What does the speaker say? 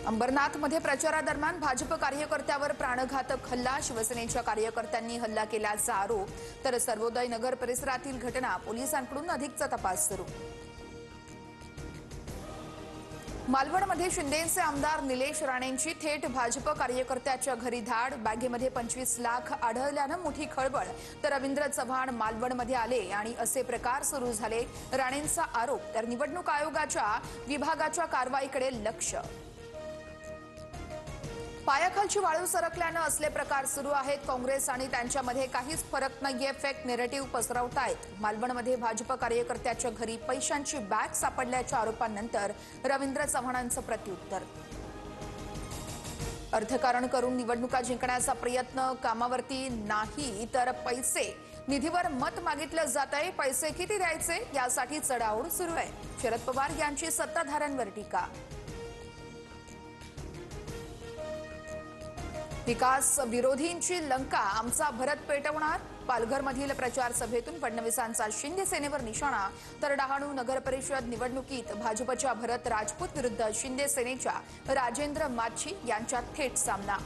अंबरनाथमध्ये प्रचारादरम्यान भाजप कार्यकर्त्यावर प्राणघातक हल्ला, शिवसेनेच्या कार्यकर्त्यांनी हल्ला केल्याचा आरोप. तर सर्वोदय नगर परिसरातील घटना, पोलिसांकडून अधिकचा तपास सुरू. मालवणमध्ये शिंदेचे आमदार निलेश राणेंची थेट भाजप कार्यकर्त्याच्या घरी धाड, बॅगेमध्ये 25 लाख आढळल्यानं मोठी खळबळ. तर रवींद्र चव्हाण मालवणमध्ये आले आणि असे प्रकार सुरू झाले. राणेंचा आरोप. तर निवडणूक आयोगाच्या विभागाच्या कारवाईकडे लक्ष. पायाखालची वाळू सरकल्यानं असले प्रकार सुरू आहेत. काँग्रेस आणि त्यांच्यामध्ये काहीच फरक नाहीये, फेक नेरेटिव्ह पसरवतायत. मालवणमध्ये भाजप कार्यकर्त्याच्या घरी पैशांची बॅग सापडल्याच्या आरोपांनंतर रवींद्र चव्हाणांचं प्रत्युत्तर. अर्थकारण करून निवडणुका जिंकण्याचा प्रयत्न, कामावरती नाही तर पैसे, निधीवर मत मागितलं जातंय, पैसे किती द्यायचे यासाठी चढाओढ सुरू आहे. शरद पवार यांची सत्ताधाऱ्यांवर टीका. विकास विरोधींची लंका आमचा भरत पेटवणार, पालघरमधील प्रचार सभेतून फडणवीसांचा शिंदे सेनेवर निशाणा. तर डहाणू नगर परिषद निवडणुकीत भाजपच्या भरत राजपूत विरुद्ध शिंदे सेनेच्या राजेंद्र माच्छी यांच्यात थेट सामना.